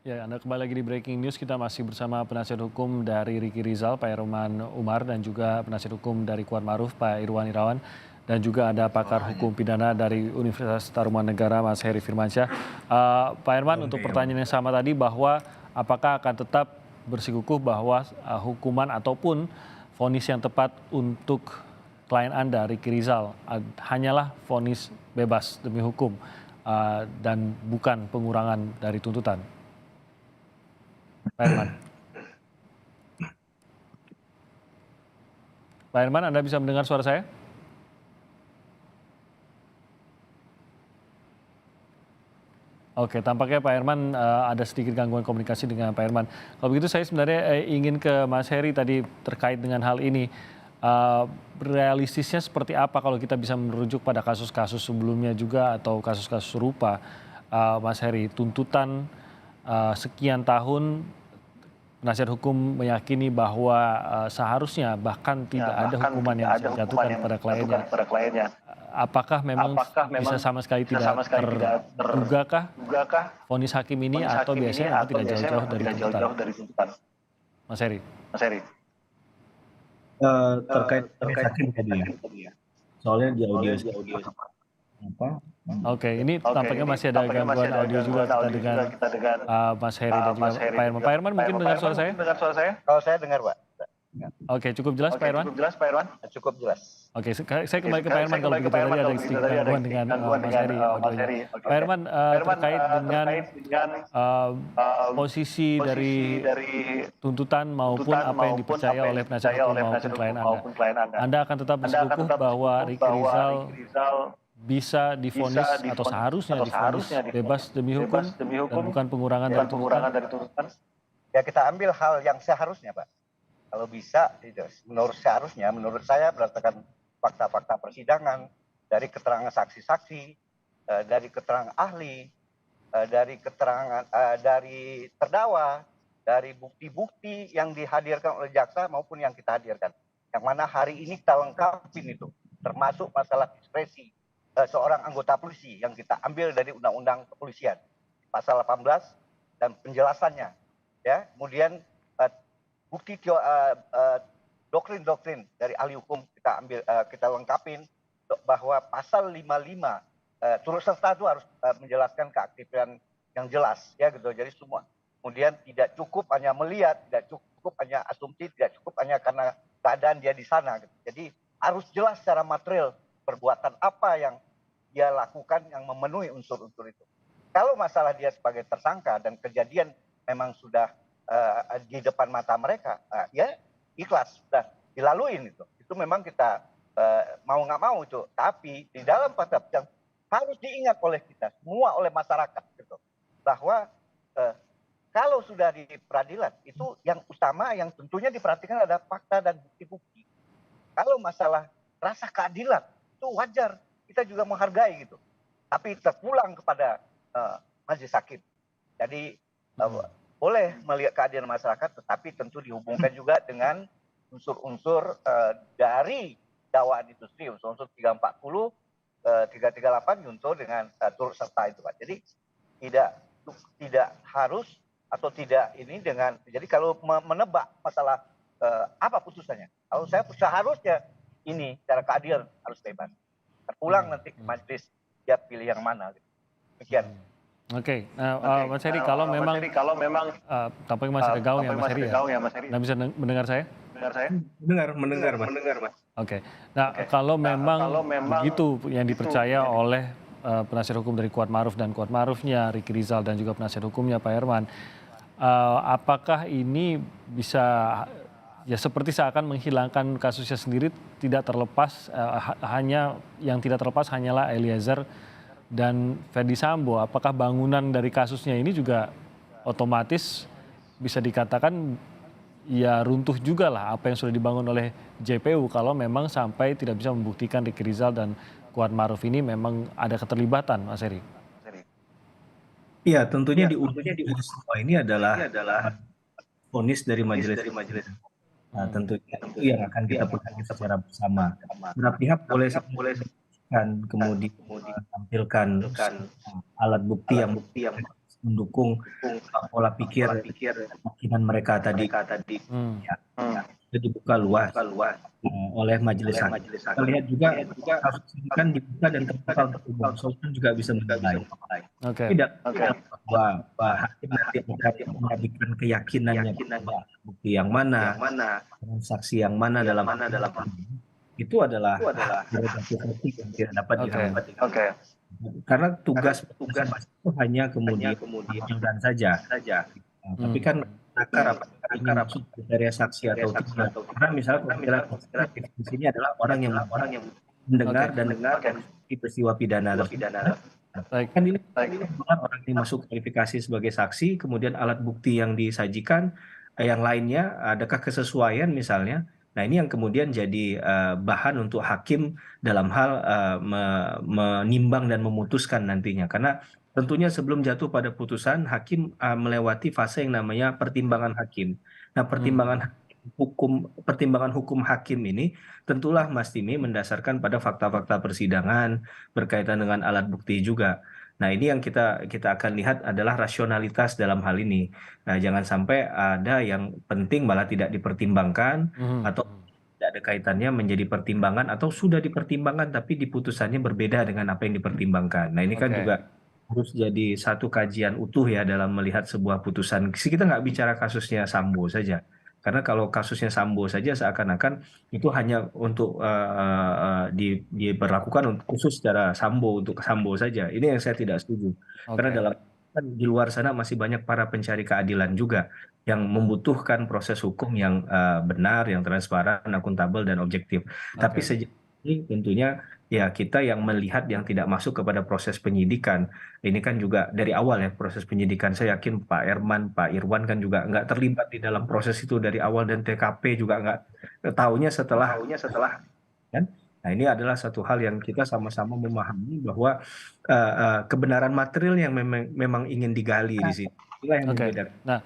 Ya, Anda kembali lagi di Breaking News. Kita masih bersama penasihat hukum dari Riki Rizal, Pak Herman Umar, dan juga penasihat hukum dari Kuatmaruf, Pak Irwan Irawan, dan juga ada pakar hukum pidana dari Universitas Tarumanegara, Mas Heri Firmansyah. Pak Herman, untuk pertanyaan yang sama tadi bahwa apakah akan tetap bersikukuh bahwa hukuman ataupun vonis yang tepat untuk klien Anda, Riki Rizal, hanyalah vonis bebas demi hukum dan bukan pengurangan dari tuntutan. Pak Herman. Pak Herman, Anda bisa mendengar suara saya? Oke, tampaknya Pak Herman ada sedikit gangguan komunikasi dengan Pak Herman. Kalau begitu saya sebenarnya ingin ke Mas Heri tadi terkait dengan hal ini. Realistisnya seperti apa kalau kita bisa merujuk pada kasus-kasus sebelumnya juga atau kasus-kasus serupa, Mas Heri, tuntutan sekian tahun penasihat hukum meyakini bahwa seharusnya bahkan tidak ada hukuman yang bisa dijatuhkan kepada kliennya. Apakah memang bisa sama sekali tidak terdugakah vonis hakim ini atau biasanya memang tidak jauh-jauh dari tuntutan? Mas Heri. Terkait hakim tadi ya. Soalnya di audio apa? Oke, ini tampaknya masih ada gangguan audio juga kita dengan Mas Heri dan juga Pak Herman. Pak Herman mungkin dengar suara saya? Kalau saya dengar, Pak. Oke, cukup jelas Pak Herman? Cukup jelas. Oke, saya kembali ke Pak Herman kalau begitu. Tadi ada sedikit gangguan dengan Mas Heri audionya. Pak Herman, terkait dengan posisi dari tuntutan maupun apa yang dipercaya oleh penasihat hukum maupun klien Anda akan tetap bersikukuh bahwa Riki Rizal bisa divonis atau seharusnya divonis bebas demi hukum dan bukan pengurangan dari tuntutan? Ya kita ambil hal yang seharusnya, Pak. Kalau bisa, menurut saya berdasarkan fakta-fakta persidangan, dari keterangan saksi-saksi, dari keterangan ahli, dari keterangan dari terdakwa, dari bukti-bukti yang dihadirkan oleh jaksa maupun yang kita hadirkan. Yang mana hari ini kita lengkapin itu, termasuk masalah diskresi seorang anggota polisi yang kita ambil dari Undang-Undang Kepolisian, pasal 18 dan penjelasannya. Ya, kemudian bukti doktrin dari ahli hukum kita ambil, kita lengkapin bahwa pasal 55 turut serta itu harus menjelaskan keaktifan yang jelas, ya gitu. Jadi semua kemudian tidak cukup hanya melihat, tidak cukup hanya asumsi, tidak cukup hanya karena keadaan dia di sana. Gitu. Jadi harus jelas secara material perbuatan apa yang dia lakukan yang memenuhi unsur-unsur itu. Kalau masalah dia sebagai tersangka dan kejadian memang sudah di depan mata mereka, ya ikhlas sudah dilaluin itu memang kita mau nggak mau itu. Tapi di dalam pasal yang harus diingat oleh kita semua, oleh masyarakat gitu, bahwa kalau sudah di peradilan itu yang utama yang tentunya diperhatikan adalah fakta dan bukti-bukti. Kalau masalah rasa keadilan itu wajar, kita juga menghargai gitu. Tapi terpulang kepada majelis hakim. Jadi boleh melihat keadilan masyarakat, tetapi tentu dihubungkan juga dengan unsur-unsur dari dakwaan itu sendiri, unsur-unsur 340, 338 unsur dengan turut serta itu, Pak. Jadi tidak harus atau tidak ini dengan, jadi kalau menebak masalah apa putusannya, kalau saya seharusnya ini secara keadilan harus bebas. Terpulang nanti ke majelis dia pilih yang mana. Gitu. Demikian. Oke, Mas Heri, kalau memang tampaknya masih ada gaung ya Mas Heri ya? Anda bisa mendengar saya? Mendengar, Mas. Oke, nah kalau memang begitu yang dipercaya oleh penasihat hukum dari Kuatmaruf dan Kuatmarufnya, Riki Rizal dan juga penasihat hukumnya Pak Herman, apakah ini bisa ya seperti seakan menghilangkan kasusnya sendiri, tidak terlepas hanya yang tidak terlepas hanyalah Eliezer dan Ferdy Sambo? Apakah bangunan dari kasusnya ini juga otomatis bisa dikatakan ya runtuh juga lah apa yang sudah dibangun oleh JPU kalau memang sampai tidak bisa membuktikan Riki Rizal dan Kuatmaruf ini memang ada keterlibatan, Mas Heri? Iya, tentunya di ujung dari semua ini adalah vonis dari majelis. Nah, tentunya itu yang akan kita pelajari secara bersama. Beberapa pihak boleh kemudian menampilkan alat bukti yang mendukung pola pikir keyakinan mereka tadi. Ya, itu dibuka luas oleh majelis hakim. Kita lihat juga kasus ini kan dibuka dan terbuka untuk umum, seorang juga bisa menilai. Tidak bahwa hakim nanti akan memberikan keyakinannya bahwa bukti yang mana, transaksi yang mana dalam itu adalah prerogatif hakim yang tidak dapat dihambat. Karena tugas itu hanya kemudian dan saja. Nah, tapi kan akar apakah ini maksud kriteria saksi atau tidak. Karena misalnya kriteria di sini adalah orang yang mendengar dan peristiwa pidana. Kan ini orang yang masuk kualifikasi sebagai saksi, kemudian alat bukti yang disajikan, yang lainnya adakah kesesuaian misalnya. Nah ini yang kemudian jadi bahan untuk hakim dalam hal menimbang dan memutuskan nantinya. Karena tentunya sebelum jatuh pada putusan, hakim melewati fase yang namanya pertimbangan hakim. Nah pertimbangan hukum hakim ini tentulah Mas Timi mendasarkan pada fakta-fakta persidangan berkaitan dengan alat bukti juga. Nah ini yang kita akan lihat adalah rasionalitas dalam hal ini. Nah jangan sampai ada yang penting malah tidak dipertimbangkan atau tidak ada kaitannya menjadi pertimbangan atau sudah dipertimbangkan tapi di putusannya berbeda dengan apa yang dipertimbangkan. Nah ini kan juga harus jadi satu kajian utuh ya dalam melihat sebuah putusan. Kita nggak bicara kasusnya Sambo saja. Karena kalau kasusnya Sambo saja seakan-akan itu hanya untuk diberlakukan khusus secara Sambo untuk Sambo saja. Ini yang saya tidak setuju. Karena di luar sana masih banyak para pencari keadilan juga yang membutuhkan proses hukum yang benar, yang transparan, akuntabel dan objektif. Tapi sejauh ini tentunya ya kita yang melihat yang tidak masuk kepada proses penyidikan. Ini kan juga dari awal ya proses penyidikan. Saya yakin Pak Erman, Pak Irwan kan juga nggak terlibat di dalam proses itu dari awal dan TKP juga nggak tahunya setelah kan. Nah ini adalah satu hal yang kita sama-sama memahami bahwa kebenaran material yang memang ingin digali di sini. Itulah yang membedakan. Nah,